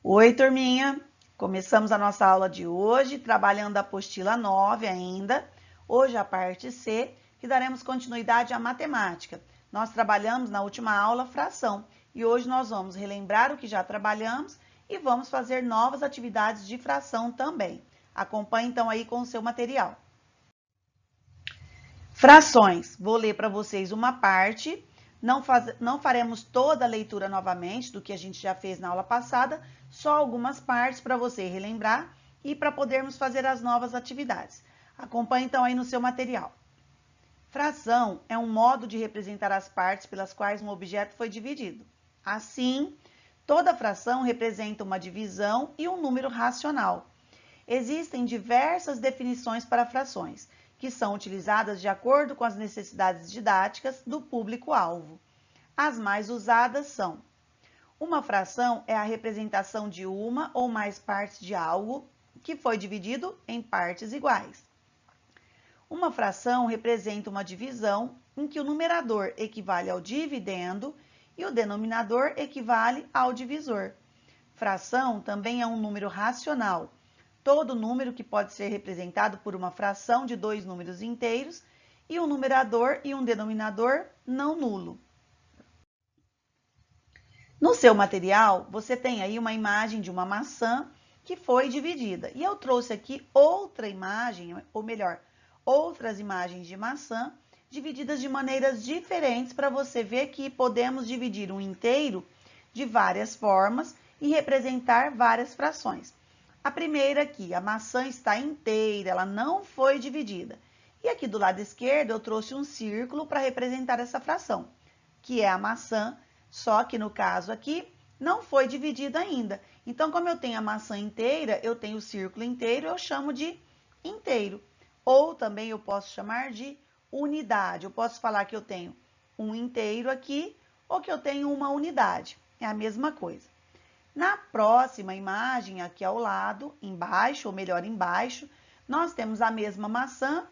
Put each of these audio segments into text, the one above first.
Oi, turminha! Começamos a nossa aula de hoje, trabalhando a apostila 9 ainda. Hoje a parte C, que daremos continuidade à matemática. Nós trabalhamos na última aula fração e hoje nós vamos relembrar o que já trabalhamos e vamos fazer novas atividades de fração também. Acompanhe então aí com o seu material. Frações. Vou ler para vocês uma parte. Não faremos toda a leitura novamente do que a gente já fez na aula passada, só algumas partes para você relembrar e para podermos fazer as novas atividades. Acompanhe então aí no seu material. Fração é um modo de representar as partes pelas quais um objeto foi dividido. Assim, toda fração representa uma divisão e um número racional. Existem diversas definições para frações, que são utilizadas de acordo com as necessidades didáticas do público-alvo. As mais usadas são: uma fração é a representação de uma ou mais partes de algo que foi dividido em partes iguais. Uma fração representa uma divisão em que o numerador equivale ao dividendo e o denominador equivale ao divisor. Fração também é um número racional. Todo número que pode ser representado por uma fração de dois números inteiros e um numerador e um denominador não nulo. No seu material, você tem aí uma imagem de uma maçã que foi dividida. E eu trouxe aqui outra imagem, ou melhor, outras imagens de maçã divididas de maneiras diferentes para você ver que podemos dividir um inteiro de várias formas e representar várias frações. A primeira aqui, a maçã está inteira, ela não foi dividida. E aqui do lado esquerdo eu trouxe um círculo para representar essa fração, que é a maçã, só que no caso aqui não foi dividida ainda. Então, como eu tenho a maçã inteira, eu tenho o círculo inteiro, eu chamo de inteiro. Ou também eu posso chamar de unidade. Eu posso falar que eu tenho um inteiro aqui ou que eu tenho uma unidade. É a mesma coisa. Na próxima imagem, aqui ao lado, embaixo, ou melhor, embaixo, nós temos a mesma maçã,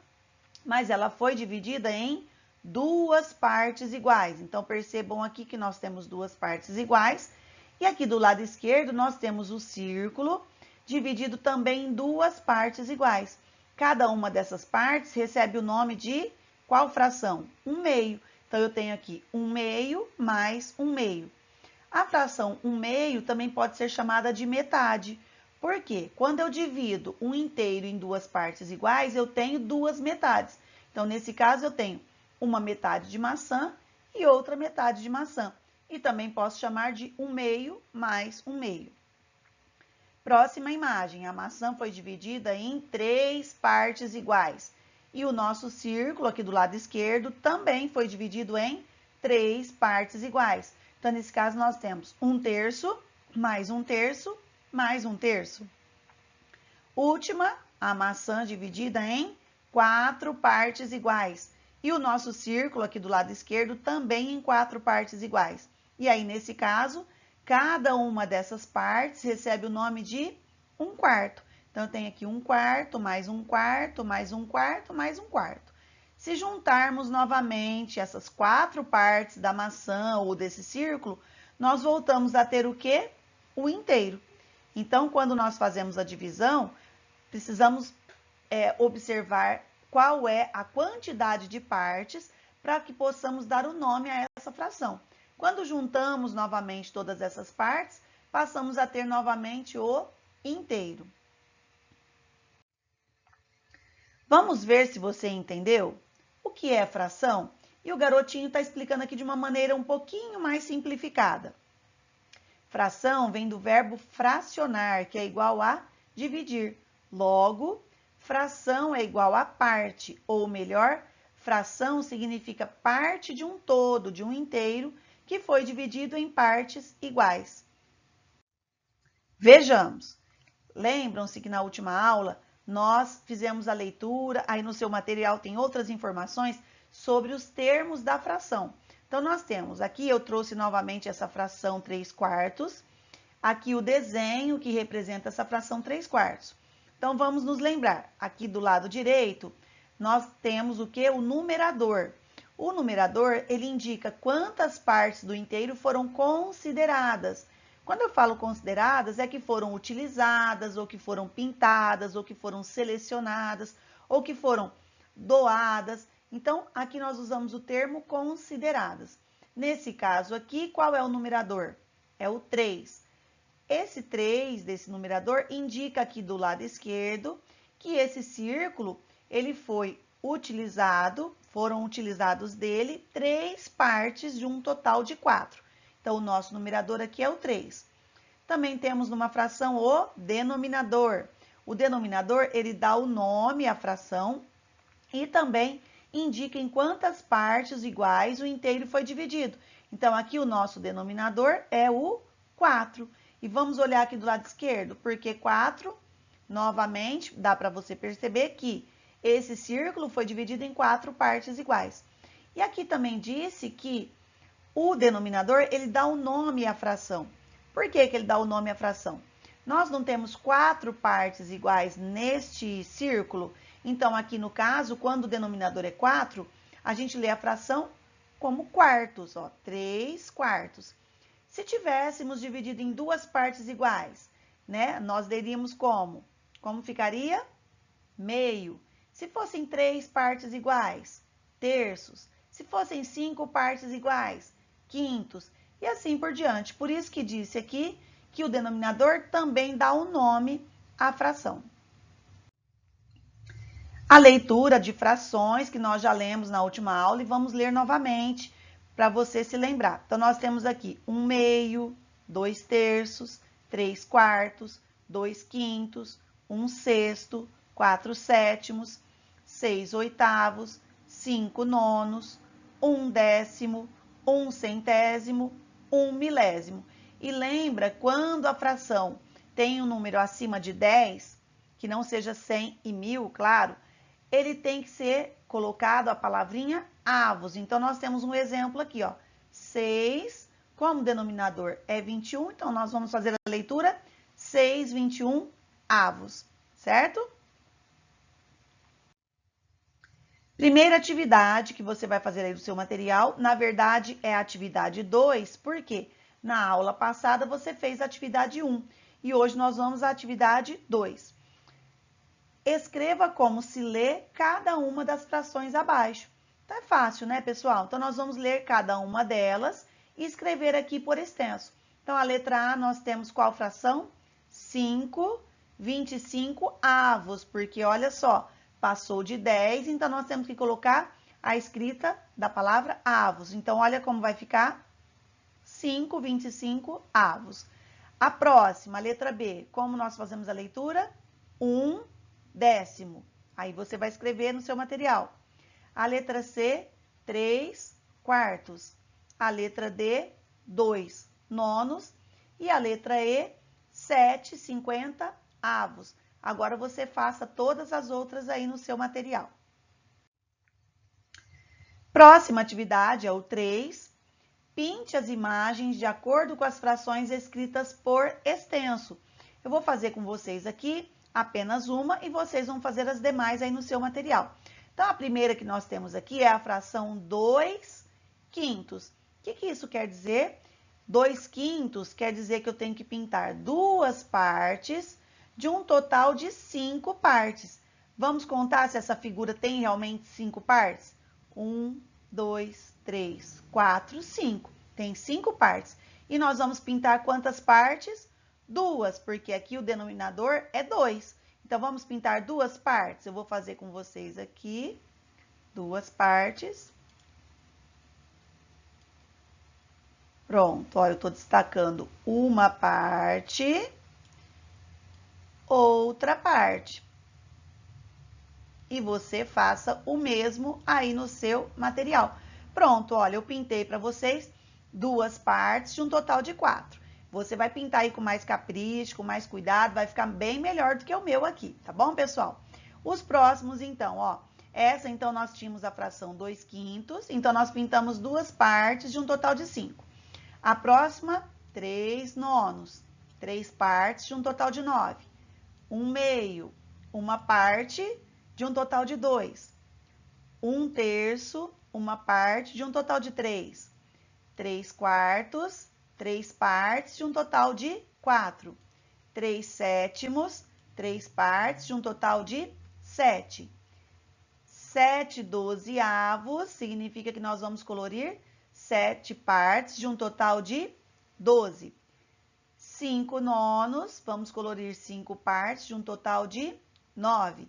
mas ela foi dividida em duas partes iguais. Então, percebam aqui que nós temos duas partes iguais. E aqui do lado esquerdo, nós temos o círculo, dividido também em duas partes iguais. Cada uma dessas partes recebe o nome de qual fração? 1/2. Então, eu tenho aqui 1/2 mais 1/2. A fração 1/2 também pode ser chamada de metade. Por quê? Quando eu divido um inteiro em duas partes iguais, eu tenho duas metades. Então, nesse caso, eu tenho uma metade de maçã e outra metade de maçã. E também posso chamar de 1/2 mais 1/2. Próxima imagem, a maçã foi dividida em três partes iguais. E o nosso círculo aqui do lado esquerdo também foi dividido em três partes iguais. Então, nesse caso, nós temos 1/3, mais 1/3, mais 1/3. Última, a maçã dividida em quatro partes iguais. E o nosso círculo aqui do lado esquerdo também em quatro partes iguais. E aí, nesse caso, cada uma dessas partes recebe o nome de 1/4. Então, eu tenho aqui 1/4, mais 1/4, mais 1/4, mais 1/4. Se juntarmos novamente essas quatro partes da maçã ou desse círculo, nós voltamos a ter o quê? O inteiro. Então, quando nós fazemos a divisão, precisamos observar qual é a quantidade de partes para que possamos dar o nome a essa fração. Quando juntamos novamente todas essas partes, passamos a ter novamente o inteiro. Vamos ver se você entendeu o que é fração? E o garotinho está explicando aqui de uma maneira um pouquinho mais simplificada. Fração vem do verbo fracionar, que é igual a dividir. Logo, fração é igual a parte, ou melhor, fração significa parte de um todo, de um inteiro, que foi dividido em partes iguais. Vejamos. Lembram-se que na última aula nós fizemos a leitura, aí no seu material tem outras informações sobre os termos da fração. Então, nós temos, aqui eu trouxe novamente essa fração 3/4, aqui o desenho que representa essa fração 3/4. Então, vamos nos lembrar, aqui do lado direito, nós temos o que? O numerador. O numerador, ele indica quantas partes do inteiro foram consideradas. Quando eu falo consideradas, é que foram utilizadas, ou que foram pintadas, ou que foram selecionadas, ou que foram doadas. Então, aqui nós usamos o termo consideradas. Nesse caso aqui, qual é o numerador? É o 3. Esse 3 desse numerador indica aqui do lado esquerdo que esse círculo, ele foi utilizado, foram utilizados dele 3 partes de um total de 4. Então, o nosso numerador aqui é o 3. Também temos numa fração o denominador. O denominador, ele dá o nome à fração e também indica em quantas partes iguais o inteiro foi dividido. Então, aqui o nosso denominador é o 4. E vamos olhar aqui do lado esquerdo, porque 4, novamente, dá para você perceber que esse círculo foi dividido em 4 partes iguais. E aqui também disse que o denominador, ele dá o nome à fração. Por que ele dá o nome à fração? Nós não temos 4 partes iguais neste círculo, então aqui no caso, quando o denominador é 4, a gente lê a fração como quartos, ó, 3 quartos. Se tivéssemos dividido em 2 partes iguais, né, nós leríamos como? Como ficaria? Meio. Se fossem 3 partes iguais, terços. Se fossem 5 partes iguais, quintos. E assim por diante. Por isso que disse aqui que o denominador também dá um nome à fração. A leitura de frações, que nós já lemos na última aula, e vamos ler novamente para você se lembrar. Então, nós temos aqui 1/2, 2/3, 3/4, 2/5, 1/6, 4/7, 6/8, 5/9, 1/10, 1/100, 1/1000. E lembra, quando a fração tem um número acima de 10, que não seja 100 e 1000, claro, ele tem que ser colocado a palavrinha avos. Então, nós temos um exemplo aqui, ó. 6, como o denominador é 21, então nós vamos fazer a leitura 6/21 avos, certo? Primeira atividade que você vai fazer aí do seu material, na verdade, é a atividade 2, porque na aula passada você fez a atividade 1 e hoje nós vamos à atividade 2. Escreva como se lê cada uma das frações abaixo. Então, é fácil, né, pessoal? Então, nós vamos ler cada uma delas e escrever aqui por extenso. Então, a letra A, nós temos qual fração? 5/25 avos, porque, olha só, passou de 10, então nós temos que colocar a escrita da palavra avos. Então, olha como vai ficar 5/25 avos. A próxima, a letra B, como nós fazemos a leitura? 1/10. Aí você vai escrever no seu material. A letra C, 3/4. A letra D, 2/9. E a letra E, 7/50 avos. Agora você faça todas as outras aí no seu material. Próxima atividade é o 3. Pinte as imagens de acordo com as frações escritas por extenso. Eu vou fazer com vocês aqui apenas uma e vocês vão fazer as demais aí no seu material. Então, a primeira que nós temos aqui é a fração 2/5. O que isso quer dizer? 2/5 quer dizer que eu tenho que pintar 2 partes de um total de 5 partes. Vamos contar se essa figura tem realmente 5 partes? 1, 2, 3, 4, 5. Tem 5 partes. E nós vamos pintar quantas partes? 2, porque aqui o denominador é 2. Então, vamos pintar 2 partes. Eu vou fazer com vocês aqui 2 partes. Pronto, ó, eu tô destacando uma parte, outra parte. E você faça o mesmo aí no seu material. Pronto, olha, eu pintei para vocês 2 partes de um total de 4. Você vai pintar aí com mais capricho, com mais cuidado, vai ficar bem melhor do que o meu aqui, tá bom, pessoal? Os próximos, então, ó, essa, então, nós tínhamos a fração 2/5, então, nós pintamos 2 partes de um total de 5. A próxima, 3/9, 3 partes de um total de 9. 1/2, uma parte de um total de 2. 1/3, uma parte de um total de 3. 3/4, 3 partes de um total de 4. 3 sétimos, 3 partes de um total de 7. 7 dozeavos significa que nós vamos colorir 7 partes de um total de 12. 5 nonos, vamos colorir 5 partes de um total de 9.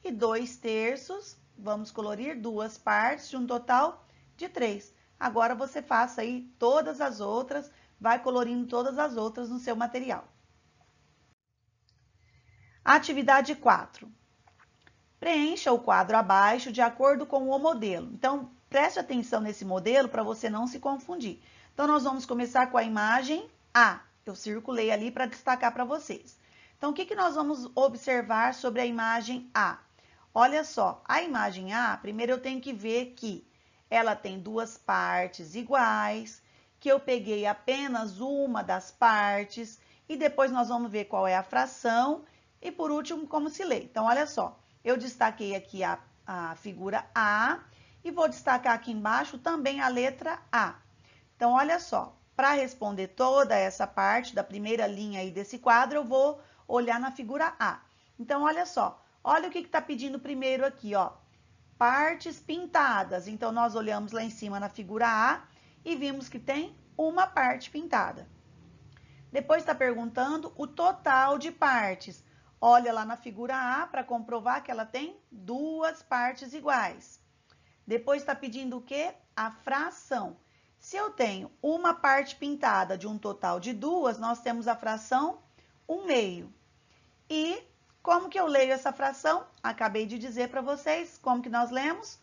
E 2 terços, vamos colorir 2 partes de um total de 3. Agora você faça aí todas as outras, vai colorindo todas as outras no seu material. Atividade 4. Preencha o quadro abaixo de acordo com o modelo. Então, preste atenção nesse modelo para você não se confundir. Então, nós vamos começar com a imagem A. Eu circulei ali para destacar para vocês. Então, o que nós vamos observar sobre a imagem A? Olha só, a imagem A, primeiro eu tenho que ver que ela tem duas partes iguais, que eu peguei apenas uma das partes, e depois nós vamos ver qual é a fração, e por último, como se lê. Então, olha só, eu destaquei aqui a figura A, e vou destacar aqui embaixo também a letra A. Então, olha só, para responder toda essa parte da primeira linha aí desse quadro, eu vou olhar na figura A. Então, olha só, olha o que está pedindo primeiro aqui, ó. Partes pintadas. Então, nós olhamos lá em cima na figura A e vimos que tem uma parte pintada. Depois está perguntando o total de partes. Olha lá na figura A para comprovar que ela tem duas partes iguais. Depois está pedindo o quê? A fração. Se eu tenho uma parte pintada de um total de duas, nós temos a fração 1/2. E como que eu leio essa fração? Acabei de dizer para vocês como que nós lemos?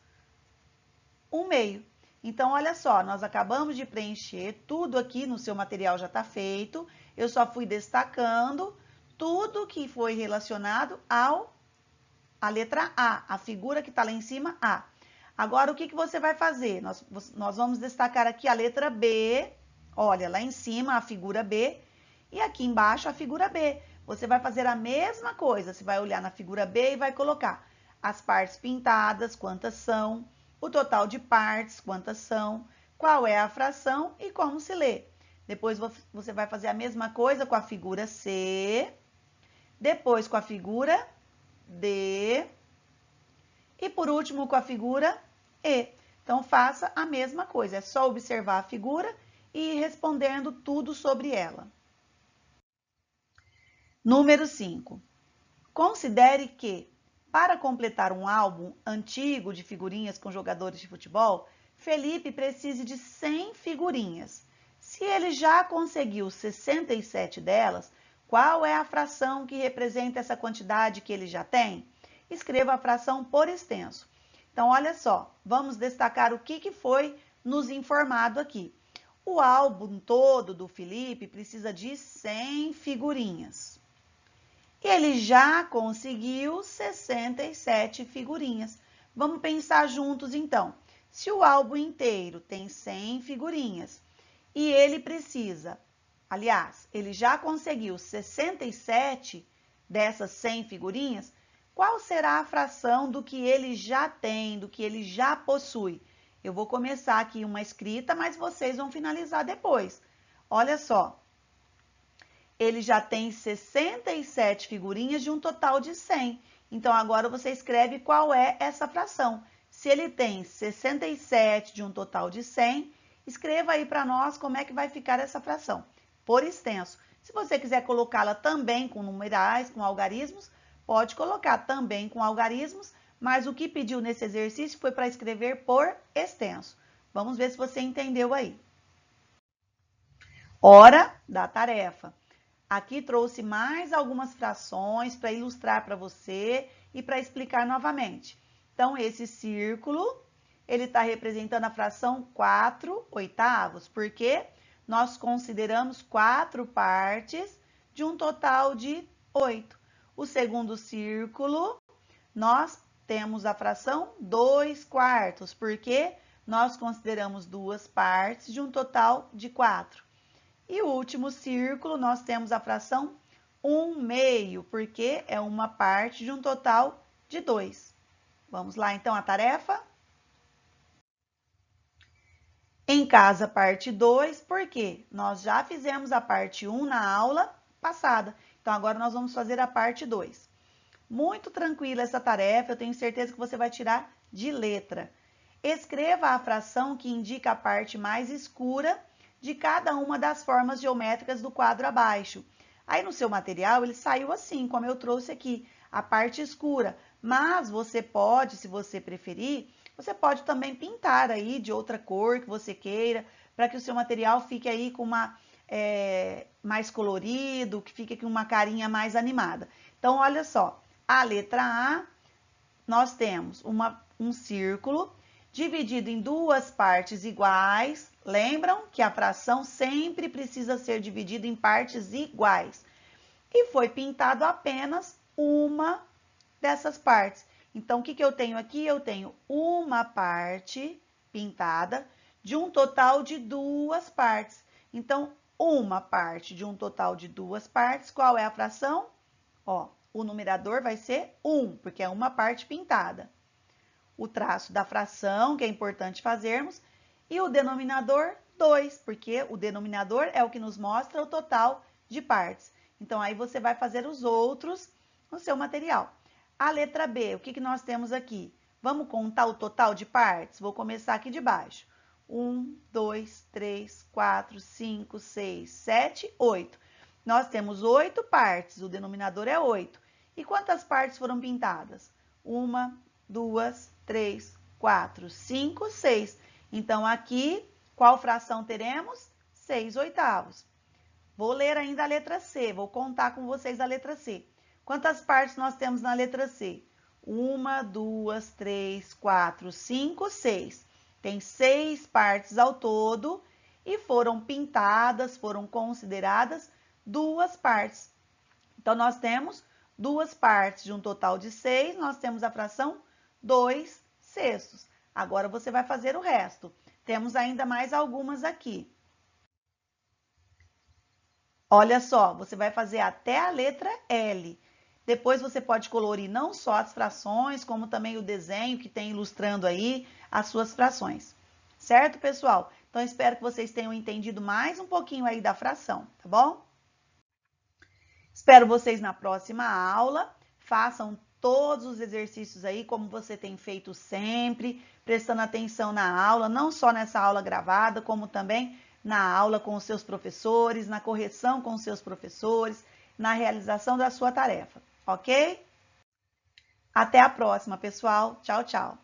1/2. Então, olha só, nós acabamos de preencher tudo aqui no seu material já está feito. Eu só fui destacando tudo que foi relacionado à letra A, a figura que está lá em cima, A. Agora, o que você vai fazer? Nós vamos destacar aqui a letra B. Olha, lá em cima a figura B e aqui embaixo a figura B. Você vai fazer a mesma coisa. Você vai olhar na figura B e vai colocar as partes pintadas, quantas são, o total de partes, quantas são, qual é a fração e como se lê. Depois você vai fazer a mesma coisa com a figura C, depois com a figura D e por último com a figura E. Então, faça a mesma coisa, é só observar a figura e ir respondendo tudo sobre ela. Número 5. Considere que, para completar um álbum antigo de figurinhas com jogadores de futebol, Felipe precise de 100 figurinhas. Se ele já conseguiu 67 delas, qual é a fração que representa essa quantidade que ele já tem? Escreva a fração por extenso. Então, olha só, vamos destacar o que foi nos informado aqui. O álbum todo do Felipe precisa de 100 figurinhas. Ele já conseguiu 67 figurinhas. Vamos pensar juntos, então. Se o álbum inteiro tem 100 figurinhas e ele precisa, aliás, ele já conseguiu 67 dessas 100 figurinhas, qual será a fração do que ele já tem, do que ele já possui? Eu vou começar aqui uma escrita, mas vocês vão finalizar depois. Olha só. Ele já tem 67 figurinhas de um total de 100. Então, agora você escreve qual é essa fração. Se ele tem 67 de um total de 100, escreva aí para nós como é que vai ficar essa fração, por extenso. Se você quiser colocá-la também com numerais, com algarismos, pode colocar também com algarismos, mas o que pediu nesse exercício foi para escrever por extenso. Vamos ver se você entendeu aí. Hora da tarefa. Aqui trouxe mais algumas frações para ilustrar para você e para explicar novamente. Então, esse círculo, ele está representando a fração 4/8, porque nós consideramos 4 partes de um total de 8. O segundo círculo, nós temos a fração 2/4, porque nós consideramos 2 partes de um total de 4. E o último círculo, nós temos a fração 1/2, porque é uma parte de um total de 2. Vamos lá, então, a tarefa? Em casa, parte 2, por quê? Nós já fizemos a parte 1 na aula passada, então agora nós vamos fazer a parte 2. Muito tranquila essa tarefa, eu tenho certeza que você vai tirar de letra. Escreva a fração que indica a parte mais escura de cada uma das formas geométricas do quadro abaixo. Aí no seu material ele saiu assim, como eu trouxe aqui, a parte escura. Mas você pode, se você preferir, você pode também pintar aí de outra cor que você queira, para que o seu material fique aí com uma mais colorido, que fique com uma carinha mais animada. Então, olha só, a letra A, nós temos um círculo dividido em duas partes iguais. Lembram que a fração sempre precisa ser dividida em partes iguais. E foi pintado apenas uma dessas partes. Então, o que eu tenho aqui? Eu tenho uma parte pintada de um total de duas partes. Então, uma parte de um total de duas partes, qual é a fração? Ó, o numerador vai ser 1, porque é uma parte pintada. O traço da fração, que é importante fazermos, e o denominador 2, porque o denominador é o que nos mostra o total de partes. Então, aí você vai fazer os outros no seu material. A letra B, o que nós temos aqui? Vamos contar o total de partes? Vou começar aqui de baixo. 1, 2, 3, 4, 5, 6, 7, 8. Nós temos 8 partes, o denominador é 8. E quantas partes foram pintadas? 1, 2, 3, 4, 5, 6. Então, aqui, qual fração teremos? 6/8. Vou ler ainda a letra C, vou contar com vocês a letra C. Quantas partes nós temos na letra C? 1, 2, 3, 4, 5, 6. Tem 6 partes ao todo e foram pintadas, foram consideradas 2 partes. Então, nós temos 2 partes de um total de 6, nós temos a fração 2/6. Agora, você vai fazer o resto. Temos ainda mais algumas aqui. Olha só, você vai fazer até a letra L. Depois você pode colorir não só as frações, como também o desenho que tem ilustrando aí as suas frações. Certo, pessoal? Então, espero que vocês tenham entendido mais um pouquinho aí da fração, tá bom? Espero vocês na próxima aula. Façam todos os exercícios aí, como você tem feito sempre, prestando atenção na aula, não só nessa aula gravada, como também na aula com os seus professores, na correção com os seus professores, na realização da sua tarefa, ok? Até a próxima, pessoal. Tchau, tchau.